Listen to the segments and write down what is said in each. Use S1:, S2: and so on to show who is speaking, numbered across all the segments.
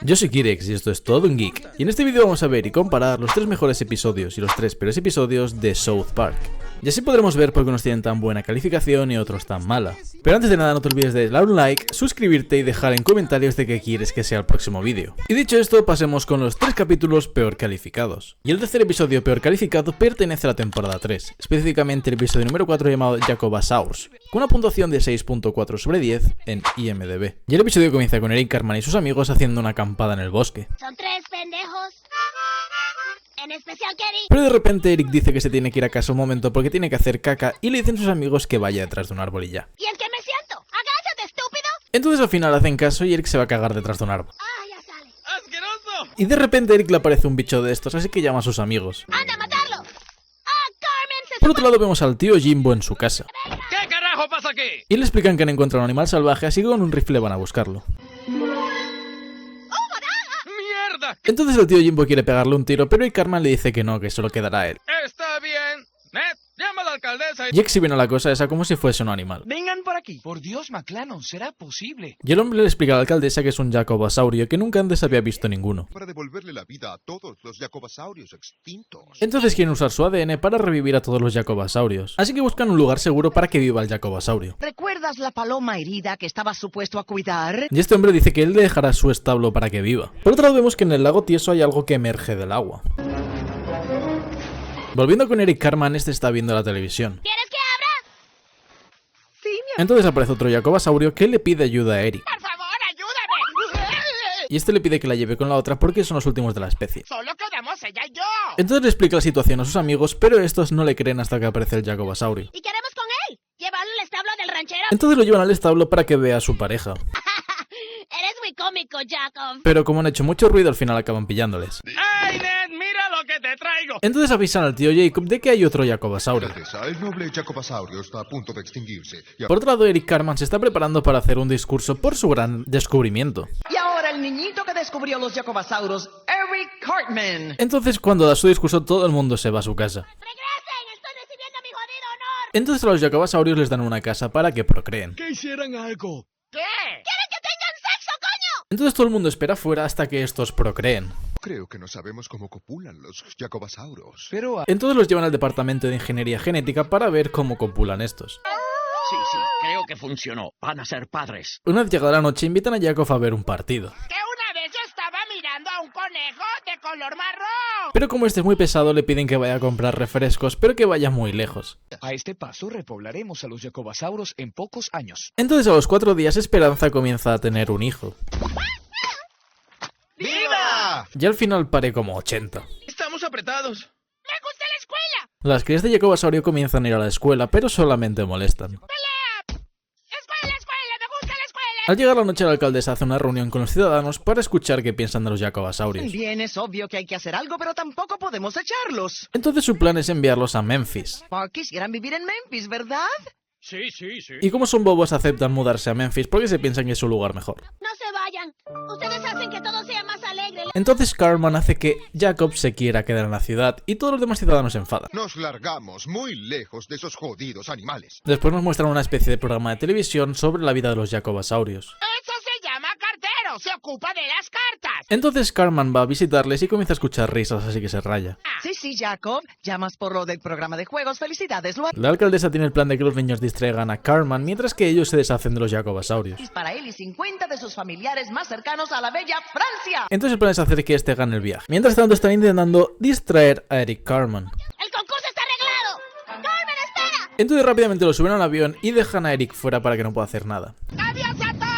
S1: Yo soy Kirex y esto es Todo un Geek, y en este vídeo vamos a ver y comparar los 3 mejores episodios y los 3 peores episodios de South Park. Y así podremos ver por qué unos tienen tan buena calificación y otros tan mala. Pero antes de nada no te olvides de darle un like, suscribirte y dejar en comentarios de qué quieres que sea el próximo vídeo. Y dicho esto, pasemos con los 3 capítulos peor calificados. Y el tercer episodio peor calificado pertenece a la temporada 3, específicamente el episodio número 4 llamado Jacobasaurus, con una puntuación de 6.4 sobre 10 en IMDb. Y el episodio comienza con Eric Cartman y sus amigos haciendo una acampada en el bosque.
S2: Son 3 pendejos. En especial Kerry.
S1: Pero de repente Eric dice que se tiene que ir a casa un momento porque tiene que hacer caca y le dicen sus amigos que vaya detrás de un árbol y ya.
S2: ¿Y en qué me siento? ¡Agáchate, estúpido!
S1: Entonces al final hacen caso y Eric se va a cagar detrás de un árbol.
S2: ¡Ah, ya sale!
S3: ¡Asqueroso!
S1: Y de repente a Eric le aparece un bicho de estos, así que llama a sus amigos.
S2: ¡Anda, a matarlo! ¡Ah, Carmen! Se
S1: Por otro lado vemos al tío Jimbo en su casa.
S3: ¿Qué carajo pasa aquí?
S1: Y le explican que han encontrado un animal salvaje, así que con un rifle van a buscarlo.
S3: ¡Mierda!
S1: Entonces el tío Jimbo quiere pegarle un tiro, pero Eric Cartman le dice que no, que solo quedará a él.
S3: Está bien. Ned, llama a la alcaldesa y...
S1: Jake se viene a la cosa esa como si fuese un animal.
S4: Vengan por aquí. Por Dios, McLennan, ¿será posible?
S1: Y el hombre le explica a la alcaldesa que es un jacobasaurio que nunca antes había visto ninguno.
S5: Para devolverle la vida a todos los jacobasaurios extintos.
S1: Entonces quieren usar su ADN para revivir a todos los jacobasaurios, así que buscan un lugar seguro para que viva el jacobasaurio.
S6: ¿Recuerdas la paloma herida que estaba supuesto a cuidar?
S1: Y este hombre dice que él le dejará su establo para que viva. Por otro lado vemos que en el lago tieso hay algo que emerge del agua. Volviendo con Eric Cartman, este está viendo la televisión.
S2: ¿Quieres que abra?
S6: Sí, mi
S1: Entonces aparece otro jacobasaurio que le pide ayuda a Eric.
S3: ¡Por favor, ayúdame!
S1: Y este le pide que la lleve con la otra porque son los últimos de la especie.
S3: ¡Solo quedamos ella y yo!
S1: Entonces le explica la situación a sus amigos, pero estos no le creen hasta que aparece el jacobasaurio.
S2: ¿Y queremos con él? ¿Llevarlo al establo del ranchero?
S1: Entonces lo llevan al establo para que vea a su pareja.
S2: Eres muy cómico, Jacob.
S1: Pero como han hecho mucho ruido, al final acaban pillándoles.
S3: ¡Ay, Ned! ¡Mira lo que te traigo!
S1: Entonces avisan al tío Jacob de que hay otro jacobasaurio.
S5: Alcaldesa, el noble jacobasaurio está a punto de extinguirse. Y
S1: Por otro lado, Eric Cartman se está preparando para hacer un discurso por su gran descubrimiento.
S6: Y ahora el niñito que descubrió los jacobasauros, Eric Cartman.
S1: Entonces cuando da su discurso todo el mundo se va a su casa.
S2: ¡Regresen! ¡Estoy recibiendo mi jodido honor!
S1: Entonces a los jacobasaurios les dan una casa para que procreen.
S4: Que hicieran algo.
S3: ¿Qué?
S2: ¡Quieren que tengan sexo, coño!
S1: Entonces todo el mundo espera fuera hasta que estos procreen.
S5: creo que no sabemos cómo copulan los jacobasauros.
S4: Pero...
S1: Entonces los llevan al departamento de ingeniería genética para ver cómo copulan estos.
S7: Sí, creo que funcionó. Van a ser padres.
S1: Una vez llegada la noche invitan a Jacob a ver un partido.
S3: Que una vez yo estaba mirando a un conejo de color marrón.
S1: Pero como este es muy pesado le piden que vaya a comprar refrescos, pero que vaya muy lejos.
S4: a este paso repoblaremos a los jacobasauros en pocos años.
S1: Entonces a los 4 días Esperanza comienza a tener un hijo.
S3: ¡Viva!
S1: Y al final pare como 80.
S3: Estamos apretados. ¡Me gusta la escuela!
S1: Las crías de Jacobasaurio comienzan a ir a la escuela, pero solamente molestan.
S3: ¡Escuela! ¡Me gusta la escuela!
S1: Al llegar la noche la alcaldesa hace una reunión con los ciudadanos para escuchar qué piensan de los jacobasaurios.
S6: Bien, es obvio que hay que hacer algo, pero tampoco podemos echarlos.
S1: Entonces su plan es enviarlos a Memphis.
S6: Quisieran vivir en Memphis, ¿verdad?
S3: Sí.
S1: Y como son bobos aceptan mudarse a Memphis porque se piensan que es su lugar mejor.
S2: No se vayan. Ustedes hacen que todo sea más alegre.
S1: Entonces Cartman hace que Jacob se quiera quedar en la ciudad y todos los demás ciudadanos se enfadan.
S5: Nos largamos muy lejos de esos jodidos animales.
S1: Después nos muestran una especie de programa de televisión sobre la vida de los jacobasaurios.
S3: Eso se llama cartero. Se ocupa de las cartas.
S1: Entonces Cartman va a visitarles y comienza a escuchar risas, así que se raya.
S6: Sí, Jacob. Llamas por lo del programa de juegos. Felicidades, lo
S1: La alcaldesa tiene el plan de que los niños distraigan a Cartman mientras que ellos se deshacen de los jacobasaurios.
S6: para él y 50 de sus familiares más cercanos a la bella Francia.
S1: Entonces el plan es hacer que este gane el viaje. Mientras tanto están intentando distraer a Eric Cartman.
S2: ¡El concurso está arreglado! ¡Carmen, espera!
S1: Entonces rápidamente lo suben al avión y dejan a Eric fuera para que no pueda hacer nada.
S3: ¡Adiós a todos!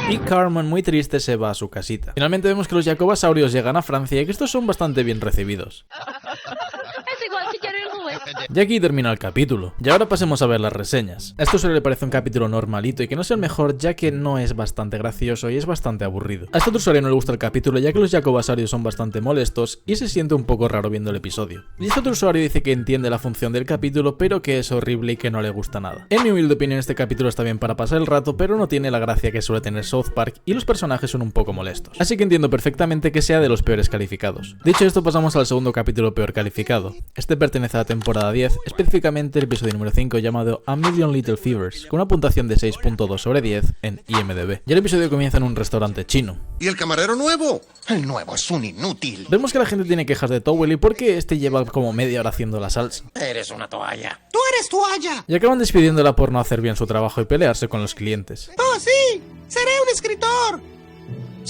S1: Y Cartman, muy triste, se va a su casita. Finalmente vemos que los jacobasaurios llegan a Francia y que estos son bastante bien recibidos.
S2: Es igual que quiero el juez.
S1: Y aquí termina el capítulo. Y ahora pasemos a ver las reseñas. A esto solo le parece un capítulo normalito y que no es el mejor ya que no es bastante gracioso y es bastante aburrido. A este otro usuario no le gusta el capítulo ya que los jacobasaurios son bastante molestos y se siente un poco raro viendo el episodio. Y este otro usuario dice que entiende la función del capítulo pero que es horrible y que no le gusta nada. En mi humilde opinión este capítulo está bien para pasar el rato pero no tiene la gracia que suele tener South Park y los personajes son un poco molestos. Así que entiendo perfectamente que sea de los peores calificados. Dicho esto pasamos al segundo capítulo peor calificado. Este pertenece a la temporada temporada 10, específicamente el episodio número 5 llamado A Million Little Fevers, con una puntuación de 6.2 sobre 10 en IMDb. Y el episodio comienza en un restaurante chino.
S5: ¿Y el camarero nuevo? El nuevo es un inútil.
S1: Vemos que la gente tiene quejas de Towelly porque este lleva como media hora haciendo la salsa.
S7: Eres una toalla.
S5: ¡Tú eres toalla!
S1: Y acaban despidiéndola por no hacer bien su trabajo y pelearse con los clientes.
S5: ¡Oh, sí! ¡Seré un escritor!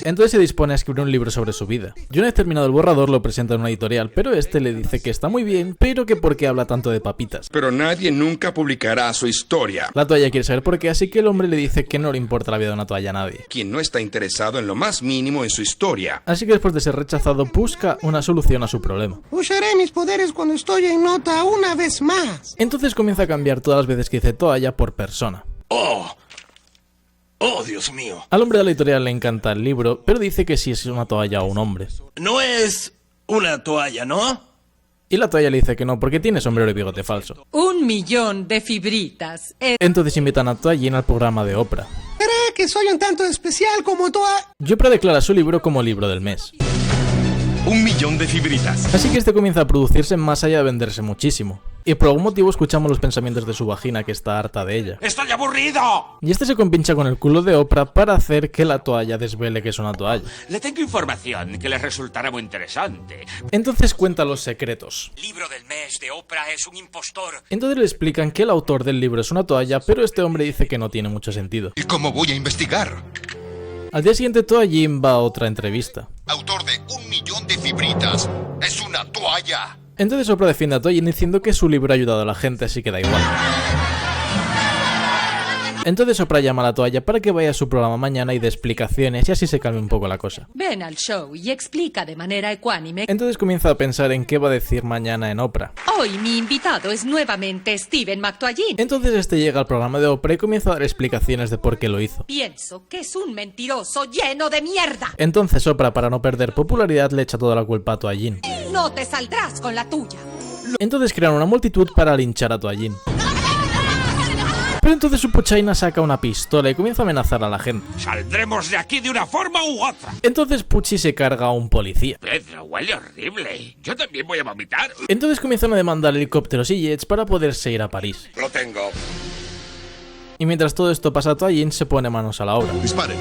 S1: Entonces se dispone a escribir un libro sobre su vida. Y una vez terminado el borrador lo presenta en una editorial, pero este le dice que está muy bien, pero que por qué habla tanto de papitas.
S8: Pero nadie nunca publicará su historia.
S1: La toalla quiere saber por qué, así que el hombre le dice que no le importa la vida de una toalla a nadie.
S8: Quien no está interesado en lo más mínimo en su historia.
S1: Así que después de ser rechazado, busca una solución a su problema.
S9: Usaré mis poderes cuando estoy en nota una vez más.
S1: Entonces comienza a cambiar todas las veces que dice toalla por persona.
S10: ¡Oh, Dios mío!
S1: Al hombre de la editorial le encanta el libro, pero dice que si es una toalla o un hombre.
S10: No es una toalla, ¿no?
S1: Y la toalla le dice que no, porque tiene sombrero y bigote falso.
S11: 1 millón de fibritas.
S1: Entonces invitan a Toallín al programa de Oprah.
S9: ¿Será que soy un tanto especial como toalla?
S1: Y Oprah declara su libro como libro del mes.
S10: 1 millón de fibritas.
S1: Así que este comienza a producirse más allá de venderse muchísimo. Y por algún motivo escuchamos los pensamientos de su vagina que está harta de ella.
S10: ¡Estoy aburrido!
S1: Y este se compincha con el culo de Oprah para hacer que la toalla desvele que es una toalla.
S10: Le tengo información que le resultará muy interesante.
S1: Entonces cuenta los secretos.
S10: Libro del mes de Oprah es un impostor.
S1: Entonces le explican que el autor del libro es una toalla, pero este hombre dice que no tiene mucho sentido.
S5: ¿Y cómo voy a investigar?
S1: Al día siguiente Toallín va a otra entrevista.
S5: Autor de 1 millón de fibritas. Es una toalla.
S1: Entonces Oprah defiende a Toallín diciendo que su libro ha ayudado a la gente, así que da igual. Entonces Oprah llama a la toalla para que vaya a su programa mañana y dé explicaciones y así se calme un poco la cosa.
S11: Ven al show y explica de manera ecuánime.
S1: Entonces comienza a pensar en qué va a decir mañana en Oprah.
S11: Hoy mi invitado es nuevamente Steven McToallin.
S1: Entonces este llega al programa de Oprah y comienza a dar explicaciones de por qué lo hizo.
S11: Pienso que es un mentiroso lleno de mierda.
S1: Entonces Oprah, para no perder popularidad, le echa toda la culpa a Toallín.
S11: No te saldrás con la tuya.
S1: Entonces crean una multitud para linchar a Toallín. Pero entonces su Puchaina saca una pistola y comienza a amenazar a la gente.
S10: Saldremos de aquí de una forma u otra.
S1: Entonces Pucci se carga a un policía.
S10: Pedro, huele horrible. Yo también voy a vomitar.
S1: Entonces comienzan a demandar helicópteros y jets para poderse ir a París.
S10: Lo tengo.
S1: Y mientras todo esto pasa, Toallín se pone manos a la obra.
S5: Disparen.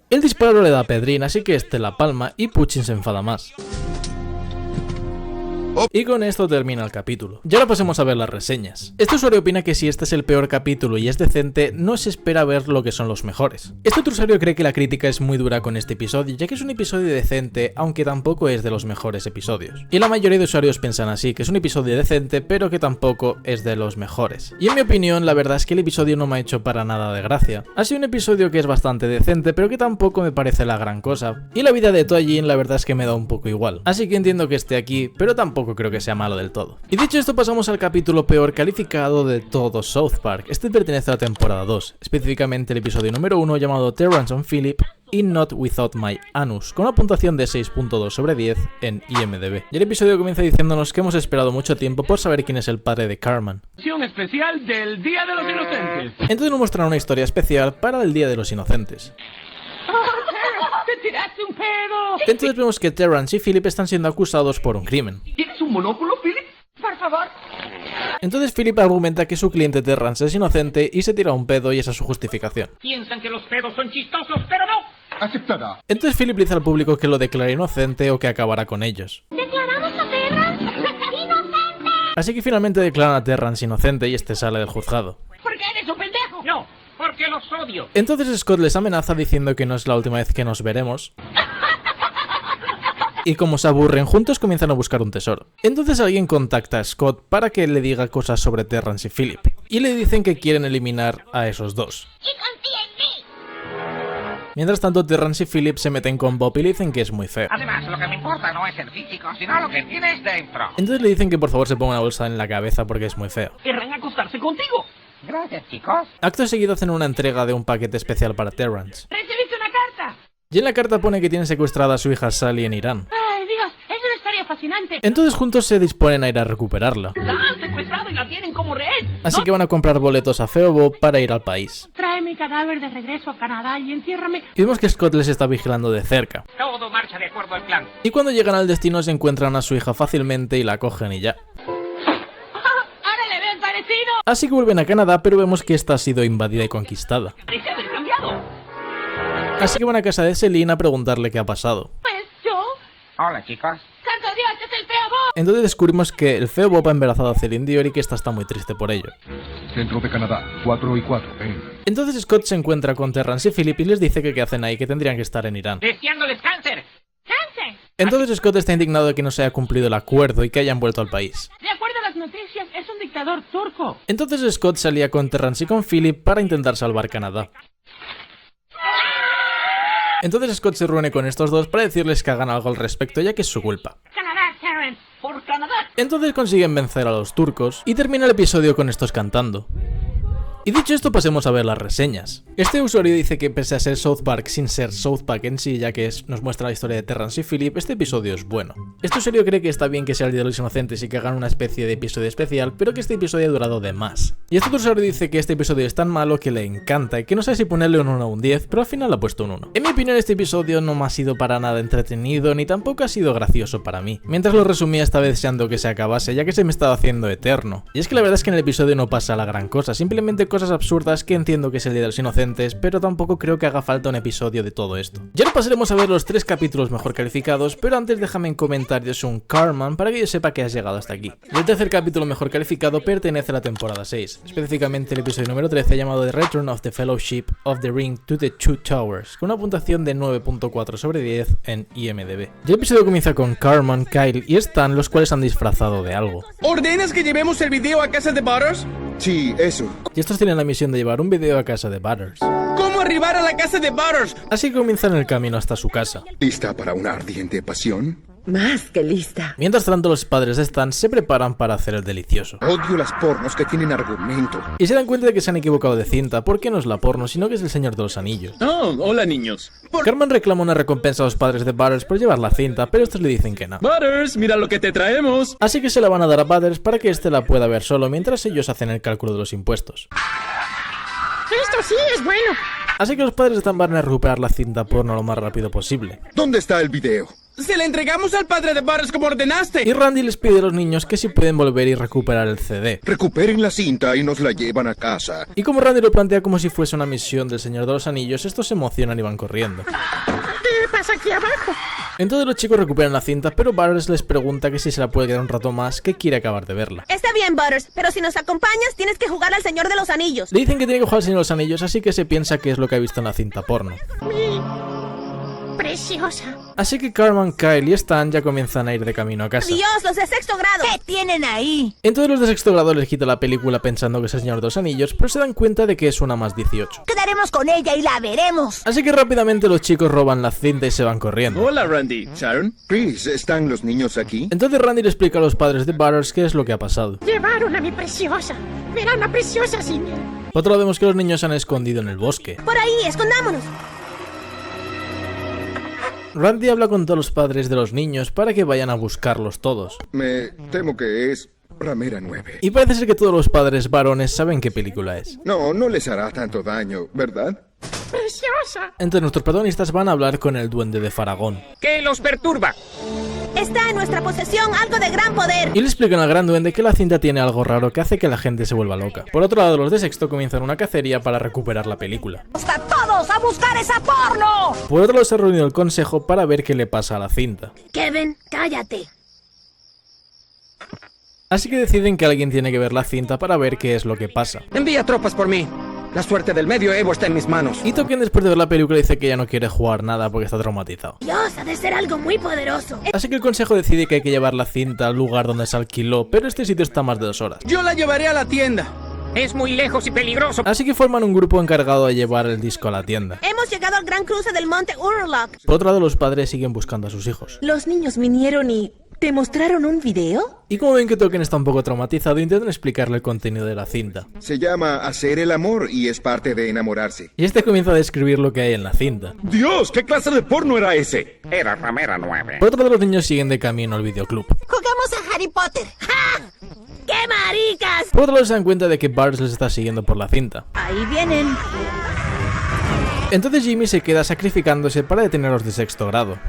S1: El disparo le da a Pedrín, así que este la palma y Pucci se enfada más. Y con esto termina el capítulo. Y ahora pasemos a ver las reseñas. Este usuario opina que si este es el peor capítulo y es decente, no se espera ver lo que son los mejores. Este otro usuario cree que la crítica es muy dura con este episodio, ya que es un episodio decente, aunque tampoco es de los mejores episodios. Y la mayoría de usuarios piensan así, que es un episodio decente, pero que tampoco es de los mejores. Y en mi opinión, la verdad es que el episodio no me ha hecho para nada de gracia. Ha sido un episodio que es bastante decente, pero que tampoco me parece la gran cosa. Y la vida de Toallín la verdad es que me da un poco igual. Así que entiendo que esté aquí, pero tampoco creo que sea malo del todo. Y dicho esto, pasamos al capítulo peor calificado de todo South Park. Este pertenece a la temporada 2, específicamente el episodio número 1 llamado Terrance and Phillip y Not Without My Anus, con una puntuación de 6.2 sobre 10 en IMDb. Y el episodio comienza diciéndonos que hemos esperado mucho tiempo por saber quién es el padre de Cartman.
S3: Especial del Día de los Inocentes.
S1: Entonces nos muestran una historia especial para el Día de los Inocentes.
S3: ¡Te tiraste un pedo!
S1: Entonces vemos que Terrance y Phillip están siendo acusados por un crimen.
S3: ¿Tienes un monóculo, Philip? Por favor.
S1: Entonces Phillip argumenta que su cliente Terrance es inocente y se tira un pedo y esa es su justificación.
S3: Piensan que los pedos son chistosos, pero no.
S5: Aceptará.
S1: Entonces Phillip dice al público que lo declara inocente o que acabará con ellos.
S2: ¿Declaramos a Terrance inocente?
S1: Así que finalmente declaran a Terrance inocente y este sale del juzgado.
S3: ¿Por qué eres un pendejo? No, porque los odio.
S1: Entonces Scott les amenaza diciendo que no es la última vez que nos veremos. Y como se aburren juntos comienzan a buscar un tesoro. Entonces alguien contacta a Scott para que le diga cosas sobre Terrance y Phillip. Y le dicen que quieren eliminar a esos dos.
S2: Y confía en mí.
S1: Mientras tanto Terrance y Phillip se meten con Bob y le dicen que es muy feo.
S3: Además, lo que me importa no es el físico, sino lo que tienes dentro.
S1: Entonces le dicen que por favor se ponga una bolsa en la cabeza porque es muy feo.
S3: Querrán acostarse contigo. Gracias, chicos.
S1: Acto seguido hacen una entrega de un paquete especial para Terrance.
S3: ¿Recibiste una carta?
S1: Y en la carta pone que tiene secuestrada a su hija Sally en Irán.
S3: Ay, Dios, es una historia fascinante.
S1: Entonces juntos se disponen a ir a recuperarla.
S3: La han secuestrado y la tienen como rehén.
S1: Así que van a comprar boletos a Feobo para ir al país.
S3: Tráeme cadáver de regreso a Canadá y enciérrame.
S1: Y vemos que Scott les está vigilando de cerca.
S3: Todo marcha de acuerdo al plan.
S1: Y cuando llegan al destino se encuentran a su hija fácilmente y la cogen y ya.
S3: ¡Ahora le ven parecido!
S1: Así que vuelven a Canadá, pero vemos que esta ha sido invadida y conquistada.
S3: Parece haber cambiado.
S1: Así que van a casa de Celine a preguntarle qué ha pasado.
S3: Pues yo...
S10: Hola, chicos.
S3: ¡Santo Dios, es el feo Bob!
S1: Entonces descubrimos que el feo Bob ha embarazado a Celine Dion y que esta está muy triste por ello.
S12: Centro de Canadá, 4 y 4,
S1: Entonces Scott se encuentra con Terrance y Philip y les dice que qué hacen ahí, que tendrían que estar en Irán.
S3: ¡Deseándoles cáncer! ¡Cáncer!
S1: Entonces Scott está indignado de que no se haya cumplido el acuerdo y que hayan vuelto al país.
S3: De acuerdo a las noticias, es un dictador turco.
S1: Entonces Scott salía con Terrance y con Philip para intentar salvar Canadá. Entonces Scott se reúne con estos dos para decirles que hagan algo al respecto, ya que es su culpa.
S3: ¡Canadá, Terrence! ¡Por Canadá!
S1: Entonces consiguen vencer a los turcos y termina el episodio con estos cantando. Y dicho esto, pasemos a ver las reseñas. Este usuario dice que pese a ser South Park sin ser South Park en sí, ya que nos muestra la historia de Terrance y Philip, este episodio es bueno. Este usuario cree que está bien que sea el Día de los Inocentes y que hagan una especie de episodio especial, pero que este episodio ha durado de más. Y este otro usuario dice que este episodio es tan malo que le encanta y que no sabe si ponerle un 1 o un 10, pero al final ha puesto un 1. En mi opinión, este episodio no me ha sido para nada entretenido, ni tampoco ha sido gracioso para mí. Mientras lo resumía, estaba deseando que se acabase, ya que se me estaba haciendo eterno. Y es que la verdad es que en el episodio no pasa la gran cosa, simplemente cosas absurdas que entiendo que es el Día de los Inocentes, pero tampoco creo que haga falta un episodio de todo esto. Ya no pasaremos a ver los 3 capítulos mejor calificados, pero antes déjame en comentarios un Carman para que yo sepa que has llegado hasta aquí. El tercer capítulo mejor calificado pertenece a la temporada 6, específicamente el episodio número 13 llamado The Return of the Fellowship of the Ring to the Two Towers, con una puntuación de 9.4 sobre 10 en IMDb. Y el episodio comienza con Carman, Kyle y Stan, los cuales han disfrazado de algo.
S13: ¿Ordenas que llevemos el video a casa de Butters?
S5: Sí, eso.
S1: Y estos tienen la misión de llevar un video a casa de Butters.
S13: ¿Cómo arribar a la casa de Butters?
S1: Así que comienzan el camino hasta su casa.
S5: ¿Lista para una ardiente pasión?
S14: Más que lista.
S1: Mientras tanto, los padres de Stan se preparan para hacer el delicioso.
S5: Odio las pornos que tienen argumento.
S1: Y se dan cuenta de que se han equivocado de cinta, porque no es la porno, sino que es el Señor de los Anillos.
S13: Oh, hola niños.
S1: Carman reclama una recompensa a los padres de Butters por llevar la cinta, pero estos le dicen que no.
S13: Butters, mira lo que te traemos.
S1: Así que se la van a dar a Butters para que éste la pueda ver solo mientras ellos hacen el cálculo de los impuestos.
S3: Esto sí es bueno.
S1: Así que los padres de Stan van a recuperar la cinta porno lo más rápido posible.
S5: ¿Dónde está el video?
S13: Se la entregamos al padre de Butters como ordenaste.
S1: Y Randy les pide a los niños que si pueden volver y recuperar el CD.
S5: Recuperen la cinta y nos la llevan a casa.
S1: Y como Randy lo plantea como si fuese una misión del Señor de los Anillos, estos se emocionan y van corriendo.
S3: ¿Qué pasa aquí abajo?
S1: Entonces los chicos recuperan la cinta, pero Butters les pregunta que si se la puede quedar un rato más, que quiere acabar de verla.
S15: Está bien, Butters, pero si nos acompañas tienes que jugar al Señor de los Anillos.
S1: Le dicen que tiene que jugar al Señor de los Anillos, así que se piensa que es lo que ha visto en la cinta porno.
S3: Preciosa.
S1: Así que Carman, Kyle y Stan ya comienzan a ir de camino a casa.
S15: Dios, los de sexto grado. ¿Qué tienen ahí?
S1: Entonces los de sexto grado les quita la película pensando que es el Señor de los Anillos, pero se dan cuenta de que es una más 18.
S15: Quedaremos con ella y la veremos.
S1: Así que rápidamente los chicos roban la cinta y se van corriendo.
S13: Hola Randy, Sharon.
S5: Chris, ¿están los niños aquí?
S1: Entonces Randy le explica a los padres de Butters qué es lo que ha pasado.
S3: Llevaron a mi preciosa. Verán a preciosa sin él.
S1: Por otro lado vemos que los niños se han escondido en el bosque.
S15: Por ahí, escondámonos.
S1: Randy habla con todos los padres de los niños para que vayan a buscarlos todos.
S5: Me temo que es Ramera 9.
S1: Y parece ser que todos los padres varones saben qué película es.
S5: No, no les hará tanto daño, ¿verdad?
S3: ¡Preciosa!
S1: Entonces nuestros protagonistas van a hablar con el duende de Faraón.
S13: ¿Qué los perturba?
S15: Está en nuestra posesión algo de gran poder.
S1: Y le explican al gran duende que la cinta tiene algo raro que hace que la gente se vuelva loca. Por otro lado, los de sexto comienzan una cacería para recuperar la película.
S15: ¡Hasta todos a buscar esa porno!
S1: Por otro lado, se ha reunido el consejo para ver qué le pasa a la cinta.
S15: Kevin, cállate.
S1: Así que deciden que alguien tiene que ver la cinta para ver qué es lo que pasa.
S13: Envía tropas por mí. La suerte del Medio Evo está en mis manos.
S1: Y Token, después de ver la película, dice que ya no quiere jugar nada porque está traumatizado.
S15: Dios, ha de ser algo muy poderoso.
S1: Así que el consejo decide que hay que llevar la cinta al lugar donde se alquiló, pero este sitio está a más de 2 horas.
S13: Yo la llevaré a la tienda.
S3: Es muy lejos y peligroso.
S1: Así que forman un grupo encargado de llevar el disco a la tienda.
S15: Hemos llegado al gran cruce del monte Urlock.
S1: Por otro lado, los padres siguen buscando a sus hijos.
S14: Los niños vinieron y... ¿te mostraron un video?
S1: Y como ven que Token está un poco traumatizado, intentan explicarle el contenido de la cinta.
S5: Se llama Hacer el amor y es parte de enamorarse.
S1: Y este comienza a describir lo que hay en la cinta.
S10: ¡Dios! ¿Qué clase de porno era ese?
S7: Era Ramera 9.
S1: Por otro lado, los niños siguen de camino al videoclub.
S15: Jugamos a Harry Potter. ¡Ja! ¡Qué maricas!
S1: Por otro lado, se dan cuenta de que Butters les está siguiendo por la cinta.
S14: Ahí vienen.
S1: Entonces Jimmy se queda sacrificándose para detenerlos de sexto grado.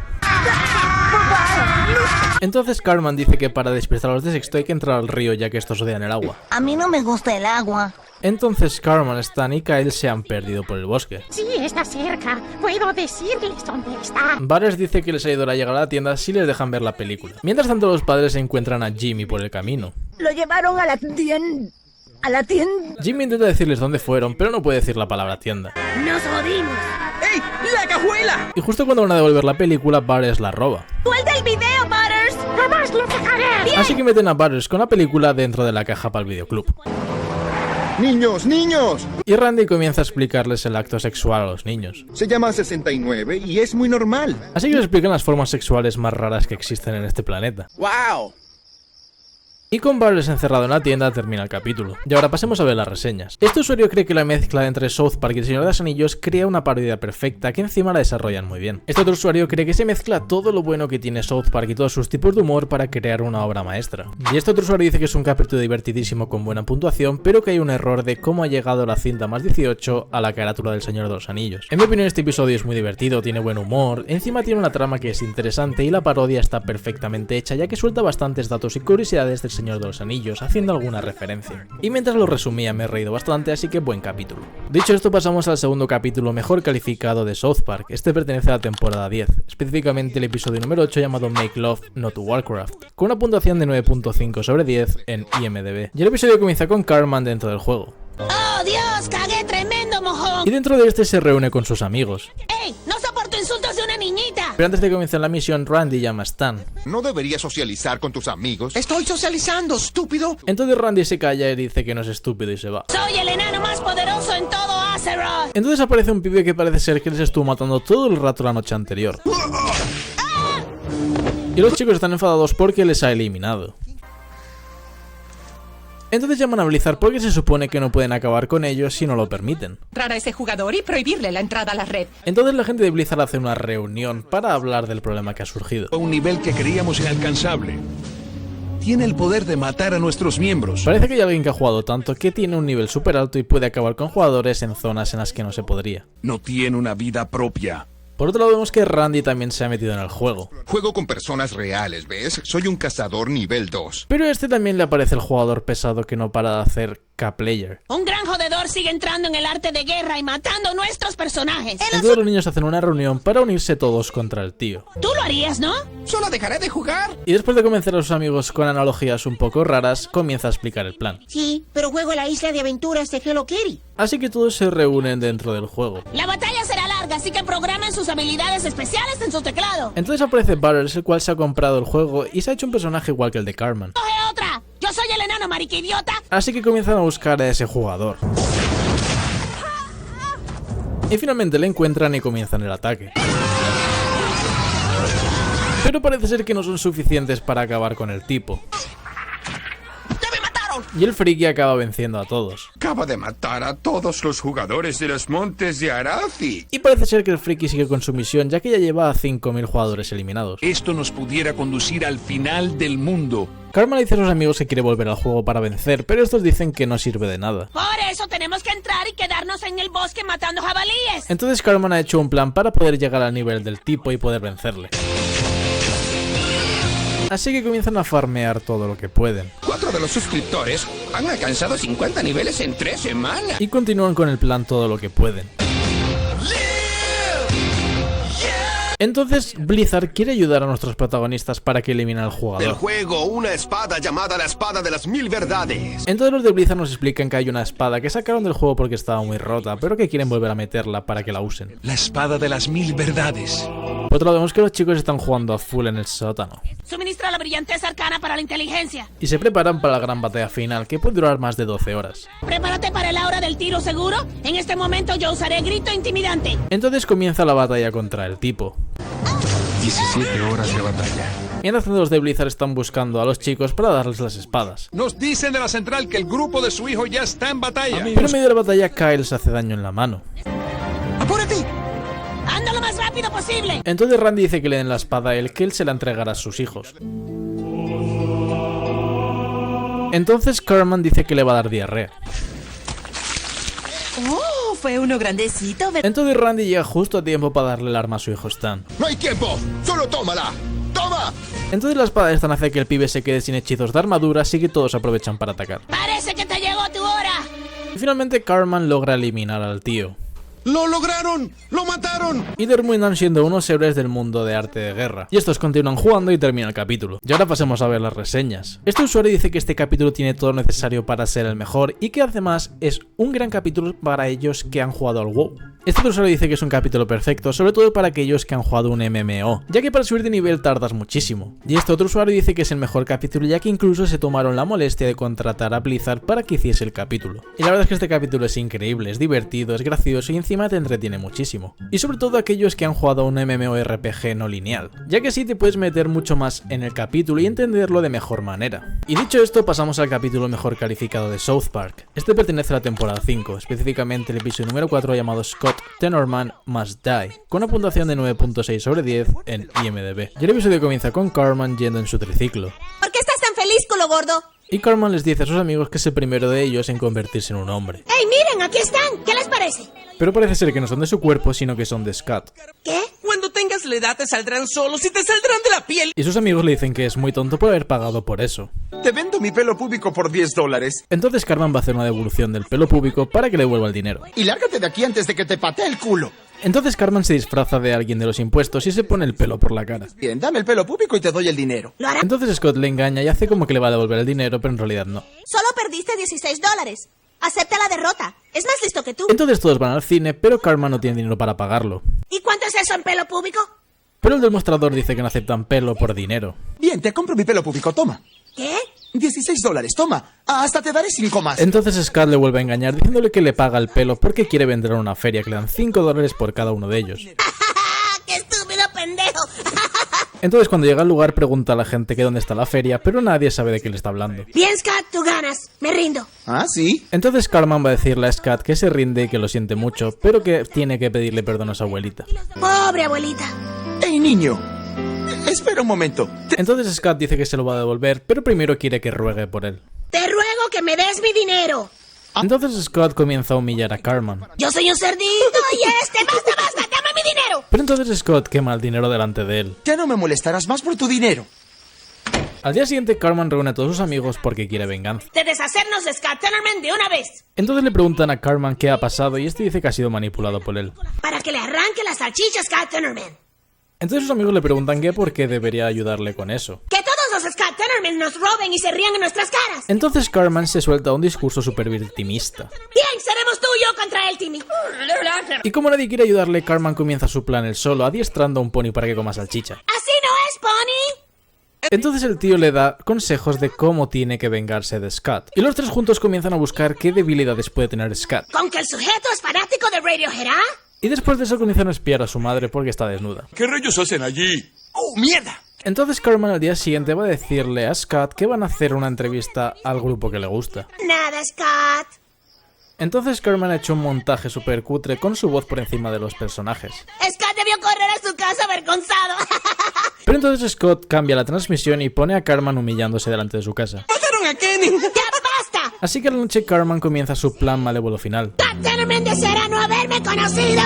S1: Entonces Cartman dice que para despistar a los de sexto hay que entrar al río ya que estos odian el agua.
S2: A mí no me gusta el agua.
S1: Entonces Cartman, Stan y Kyle se han perdido por el bosque.
S3: Sí, está cerca. Puedo decirles dónde está.
S1: Butters dice que les ayudará a llegar a la tienda si les dejan ver la película. Mientras tanto los padres encuentran a Jimmy por el camino.
S15: Lo llevaron a la tienda. ¿A la tienda?
S1: Jimmy intenta decirles dónde fueron, pero no puede decir la palabra tienda.
S2: ¡Nos jodimos!
S13: ¡Ey! ¡La cajuela!
S1: Y justo cuando van a devolver la película, Butters la roba.
S15: ¡Suelta el video, Butters!
S3: ¡Jamás lo dejaré!
S1: Así que meten a Butters con la película dentro de la caja para el videoclub.
S5: ¡Niños, niños!
S1: Y Randy comienza a explicarles el acto sexual a los niños.
S5: Se llama 69 y es muy normal.
S1: Así que les explican las formas sexuales más raras que existen en este planeta.
S13: ¡Wow!
S1: Y con Butters encerrado en la tienda termina el capítulo. Y ahora pasemos a ver las reseñas. Este usuario cree que la mezcla entre South Park y El Señor de los Anillos crea una parodia perfecta que encima la desarrollan muy bien. Este otro usuario cree que se mezcla todo lo bueno que tiene South Park y todos sus tipos de humor para crear una obra maestra. Y este otro usuario dice que es un capítulo divertidísimo con buena puntuación, pero que hay un error de cómo ha llegado la cinta más 18 a la carátula del Señor de los Anillos. En mi opinión este episodio es muy divertido, tiene buen humor, encima tiene una trama que es interesante y la parodia está perfectamente hecha ya que suelta bastantes datos y curiosidades del Señor de los Anillos, haciendo alguna referencia. Y mientras lo resumía me he reído bastante, así que buen capítulo. Dicho esto, pasamos al segundo capítulo mejor calificado de South Park. Este pertenece a la temporada 10, específicamente el episodio número 8 llamado Make Love Not Warcraft, con una puntuación de 9.5 sobre 10 en IMDb. Y el episodio comienza con Cartman dentro del juego.
S2: ¡Oh, Dios! ¡Cagué tremendo mojón!
S1: Y dentro de este se reúne con sus amigos.
S2: ¡Ey! ¡No soporto insultos de una niñita!
S1: Pero antes de comenzar la misión, Randy llama a Stan.
S5: ¿No deberías socializar con tus amigos?
S9: Estoy socializando, estúpido.
S1: Entonces Randy se calla y dice que no es estúpido y se va.
S2: ¡Soy el enano más poderoso en todo Azeroth!
S1: Entonces aparece un pibe que parece ser que les estuvo matando todo el rato la noche anterior. Y los chicos están enfadados porque les ha eliminado. Entonces llaman a Blizzard porque se supone que no pueden acabar con ellos si no lo permiten.
S11: Rara a ese jugador y prohibirle la entrada a la red.
S1: Entonces la gente de Blizzard hace una reunión para hablar del problema que ha surgido.
S12: A un nivel que creíamos inalcanzable. Tiene el poder de matar a nuestros miembros.
S1: Parece que hay alguien que ha jugado tanto que tiene un nivel súper alto y puede acabar con jugadores en zonas en las que no se podría.
S12: No tiene una vida propia.
S1: Por otro lado vemos que Randy también se ha metido en el juego.
S5: Juego con personas reales, ¿ves? Soy un cazador nivel 2.
S1: Pero a este también le aparece el jugador pesado que no para de hacer K-Player.
S2: Un gran jodedor sigue entrando en el arte de guerra y matando nuestros personajes.
S1: Entonces los niños hacen una reunión para unirse todos contra el tío.
S2: ¿Tú lo harías, no?
S9: Solo dejaré de jugar.
S1: Y después de convencer a sus amigos con analogías un poco raras, comienza a explicar el plan.
S2: Sí, pero juego en la isla de aventuras de Hello Kitty.
S1: Así que todos se reúnen dentro del juego.
S2: La batalla será larga, así que programen sus habilidades especiales en su teclado.
S1: Entonces aparece Butters, el cual se ha comprado el juego y se ha hecho un personaje igual que el de Cartman.
S2: ¡Coge otra! ¡Yo soy el enano, marica idiota!
S1: Así que comienzan a buscar a ese jugador. Y finalmente le encuentran y comienzan el ataque. Pero parece ser que no son suficientes para acabar con el tipo. Y el friki acaba venciendo a todos.
S8: Acaba de matar a todos los jugadores de los montes de Arathi.
S1: Y parece ser que el friki sigue con su misión, ya que ya lleva a 5.000 jugadores eliminados.
S12: Esto nos pudiera conducir al final del mundo.
S1: Cartman le dice a sus amigos que quiere volver al juego para vencer, pero estos dicen que no sirve de nada.
S2: Por eso tenemos que entrar y quedarnos en el bosque matando jabalíes.
S1: Entonces Cartman ha hecho un plan para poder llegar al nivel del tipo y poder vencerle. Así que comienzan a farmear todo lo que pueden.
S8: 4 de los suscriptores han alcanzado 50 niveles en 3 semanas.
S1: Y continúan con el plan todo lo que pueden. Entonces Blizzard quiere ayudar a nuestros protagonistas para que eliminen al jugador.
S5: Del juego, una espada llamada la espada de las 1000 verdades.
S1: Entonces los de Blizzard nos explican que hay una espada que sacaron del juego porque estaba muy rota, pero que quieren volver a meterla para que la usen.
S12: La espada de las 1000 verdades.
S1: Por otro lado vemos que los chicos están jugando a full en el sótano.
S2: Suministra la brillantez arcana para la inteligencia.
S1: Y se preparan para la gran batalla final, que puede durar más de 12 horas.
S2: Prepárate para la hora del tiro seguro. En este momento yo usaré grito intimidante.
S1: Entonces comienza la batalla contra el tipo.
S12: 17 horas de batalla.
S1: Mientras tanto los de Blizzard están buscando a los chicos para darles las espadas.
S12: Nos dicen de la central que el grupo de su hijo ya está en batalla.
S1: Pero en medio de la batalla Kyle se hace daño en la mano.
S9: ¡Apúrate!
S2: ¡Anda lo más rápido posible!
S1: Entonces Randy dice que le den la espada a él, que él se la entregará a sus hijos. Entonces Cartman dice que le va a dar diarrea.
S9: ¡Oh,
S11: fue uno grandecito, ¿verdad?
S1: Entonces Randy llega justo a tiempo para darle el arma a su hijo Stan.
S5: ¡No hay tiempo! ¡Solo tómala! ¡Toma!
S1: Entonces la espada de Stan hace que el pibe se quede sin hechizos de armadura, así que todos aprovechan para atacar.
S2: Parece que te llegó tu hora.
S1: Y finalmente Cartman logra eliminar al tío.
S12: ¡Lo lograron! ¡Lo mataron!
S1: Y terminan siendo unos héroes del mundo de arte de guerra. Y estos continúan jugando y termina el capítulo. Y ahora pasemos a ver las reseñas. Este usuario dice que este capítulo tiene todo lo necesario para ser el mejor y que además es un gran capítulo para ellos que han jugado al WoW. Este otro usuario dice que es un capítulo perfecto, sobre todo para aquellos que han jugado un MMO, ya que para subir de nivel tardas muchísimo. Y este otro usuario dice que es el mejor capítulo, ya que incluso se tomaron la molestia de contratar a Blizzard para que hiciese el capítulo. Y la verdad es que este capítulo es increíble, es divertido, es gracioso y encima te entretiene muchísimo. Y sobre todo aquellos que han jugado un MMORPG no lineal, ya que así te puedes meter mucho más en el capítulo y entenderlo de mejor manera. Y dicho esto, pasamos al capítulo mejor calificado de South Park. Este pertenece a la temporada 5, específicamente el episodio número 4 llamado Scott Tenorman Must Die, con una puntuación de 9.6 sobre 10 en IMDb. Y el episodio comienza con Cartman yendo en su triciclo.
S15: ¿Por qué estás tan feliz, culo gordo?
S1: Y Cartman les dice a sus amigos que es el primero de ellos en convertirse en un hombre.
S15: ¡Ey, miren! ¡Aquí están! ¿Qué les parece?
S1: Pero parece ser que no son de su cuerpo, sino que son de Scott.
S15: ¿Qué?
S6: Cuando tengas la edad te saldrán solos y te saldrán de la piel.
S1: Y sus amigos le dicen que es muy tonto por haber pagado por eso.
S16: Te vendo mi pelo púbico por $10.
S1: Entonces Cartman va a hacer una devolución del pelo púbico para que le devuelva el dinero.
S16: Y lárgate de aquí antes de que te patee el culo.
S1: Entonces Cartman se disfraza de alguien de los impuestos y se pone el pelo por la cara.
S16: Bien, dame el pelo púbico y te doy el dinero.
S1: Entonces Scott le engaña y hace como que le va a devolver el dinero, pero en realidad no.
S15: Solo perdiste $16. Acepta la derrota. Es más listo que tú.
S1: Entonces todos van al cine, pero Cartman no tiene dinero para pagarlo.
S15: ¿Y cuánto es eso en pelo público?
S1: Pero el demostrador dice que no aceptan pelo por dinero.
S16: Bien, te compro mi pelo público, toma.
S15: ¿Qué?
S16: $16, toma. Hasta te daré 5 más.
S1: Entonces Scott le vuelve a engañar diciéndole que le paga el pelo porque quiere vender en una feria, que le dan $5 por cada uno de ellos.
S15: ¡Qué estúpido pendejo!
S1: Entonces cuando llega al lugar pregunta a la gente que dónde está la feria, pero nadie sabe de qué le está hablando.
S15: Bien, Scott, tú ganas. Me rindo.
S16: ¿Ah, sí?
S1: Entonces Cartman va a decirle a Scott que se rinde y que lo siente mucho, pero que tiene que pedirle perdón a su abuelita.
S15: Pobre abuelita.
S16: ¡Ey, niño! Espera un momento.
S1: Entonces Scott dice que se lo va a devolver, pero primero quiere que ruegue por él.
S15: Te ruego que me des mi dinero.
S1: Entonces Scott comienza a humillar a Cartman.
S15: Yo soy un cerdito y basta, dame mi dinero.
S1: Pero entonces Scott quema el dinero delante de él.
S16: Ya no me molestarás más por tu dinero.
S1: Al día siguiente Cartman reúne a todos sus amigos porque quiere venganza.
S2: De deshacernos de Scott Tenorman de una vez.
S1: Entonces le preguntan a Cartman qué ha pasado y este dice que ha sido manipulado por él.
S2: Para que le arranque las salchichas, Scott Tenorman.
S1: Entonces sus amigos le preguntan que por qué debería ayudarle con eso.
S2: Que todos los Scott Tenorman nos roben y se rían en nuestras caras.
S1: Entonces Cartman se suelta un discurso súper victimista.
S2: Bien, seremos tú y yo contra él, Timmy.
S1: Y como nadie quiere ayudarle, Cartman comienza su plan él solo, adiestrando a un pony para que coma salchicha.
S2: Así no es, Pony.
S1: Entonces el tío le da consejos de cómo tiene que vengarse de Scott. Y los tres juntos comienzan a buscar qué debilidades puede tener Scott.
S2: ¿Con que el sujeto es fanático de Radiohead, ¿ah?
S1: Y después de eso comienzan a espiar a su madre porque está desnuda.
S12: ¿Qué rayos hacen allí?
S16: ¡Oh, mierda!
S1: Entonces Cartman al día siguiente va a decirle a Scott que van a hacer una entrevista al grupo que le gusta.
S2: Nada, Scott.
S1: Entonces Cartman ha hecho un montaje súper cutre con su voz por encima de los personajes.
S2: Scott debió correr a su casa avergonzado.
S1: Pero entonces Scott cambia la transmisión y pone a Cartman humillándose delante de su casa.
S6: ¡Mataron a Kenny!
S2: ¡Ya basta!
S1: Así que a la noche Cartman comienza su plan malévolo final.
S2: Scott Tenorman deseará no haberme conocido.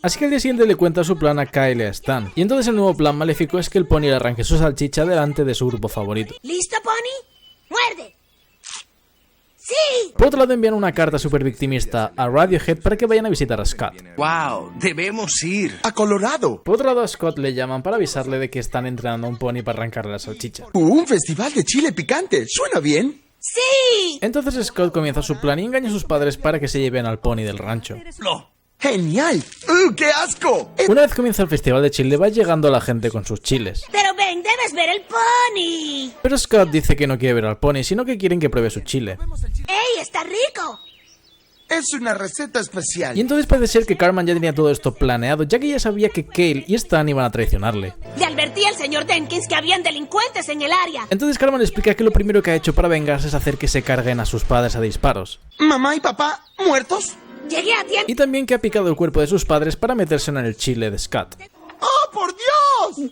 S1: Así que al día siguiente le cuenta su plan a Kyle y a Stan. Y entonces el nuevo plan maléfico es que el pony le arranque su salchicha delante de su grupo favorito.
S2: ¿Listo, Pony? ¡Muerde! ¡Sí!
S1: Por otro lado envían una carta súper victimista a Radiohead para que vayan a visitar a Scott.
S16: ¡Wow! Debemos ir a Colorado.
S1: Por otro lado a Scott le llaman para avisarle de que están entrenando a un pony para arrancarle la salchicha.
S16: Un festival de chile picante. ¿Suena bien?
S2: ¡Sí!
S1: Entonces Scott comienza su plan y engaña a sus padres para que se lleven al pony del rancho.
S16: ¡No! ¡Genial! ¡Qué asco!
S1: Una vez comienza el festival de chile va llegando la gente con sus chiles.
S2: Pero ven, debes ver el pony.
S1: Pero Scott dice que no quiere ver al pony, sino que quieren que pruebe su chile.
S2: ¡Ey, está rico!
S16: Es una receta especial.
S1: Y entonces parece ser que Cartman ya tenía todo esto planeado, ya que ya sabía que Kale y Stan iban a traicionarle.
S2: Le advertí al señor Denkins que habían delincuentes en el área.
S1: Entonces Cartman explica que lo primero que ha hecho para vengarse es hacer que se carguen a sus padres a disparos.
S16: ¿Mamá y papá muertos?
S2: Llegué a tiempo.
S1: Y también que ha picado el cuerpo de sus padres para metérselo en el chile de Scott.
S16: ¡Oh, por Dios!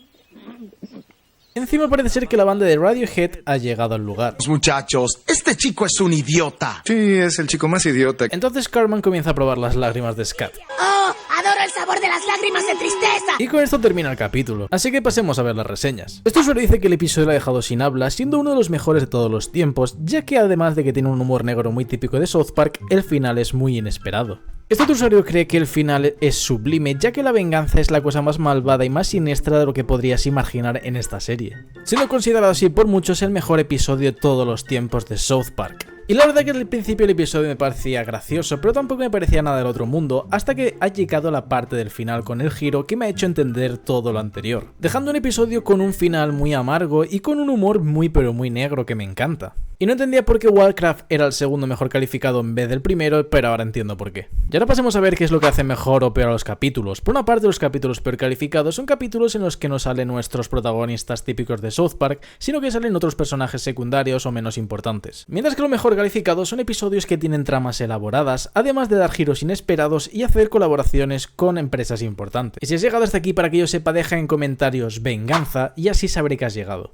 S1: Encima parece ser que la banda de Radiohead ha llegado al lugar.
S16: Muchachos, este chico es un idiota.
S12: Sí, es el chico más idiota.
S1: Entonces Cartman comienza a probar las lágrimas de Scat.
S15: ¡Oh! ¡Adoro el sabor de las lágrimas de tristeza!
S1: Y con esto termina el capítulo, así que pasemos a ver las reseñas. Este usuario dice que el episodio lo ha dejado sin habla, siendo uno de los mejores de todos los tiempos, ya que además de que tiene un humor negro muy típico de South Park, el final es muy inesperado. Este otro usuario cree que el final es sublime, ya que la venganza es la cosa más malvada y más siniestra de lo que podrías imaginar en esta serie, siendo considerado así por muchos el mejor episodio de todos los tiempos de South Park. Y la verdad que al principio el episodio me parecía gracioso, pero tampoco me parecía nada del otro mundo, hasta que ha llegado la parte del final con el giro que me ha hecho entender todo lo anterior, dejando un episodio con un final muy amargo y con un humor muy pero muy negro que me encanta. Y no entendía por qué Warcraft era el segundo mejor calificado en vez del primero, pero ahora entiendo por qué. Y ahora pasemos a ver qué es lo que hace mejor o peor a los capítulos. Por una parte, los capítulos peor calificados son capítulos en los que no salen nuestros protagonistas típicos de South Park, sino que salen otros personajes secundarios o menos importantes. Mientras que lo mejor calificados son episodios que tienen tramas elaboradas, además de dar giros inesperados y hacer colaboraciones con empresas importantes. Y si has llegado hasta aquí, para que yo sepa, deja en comentarios venganza y así sabré que has llegado.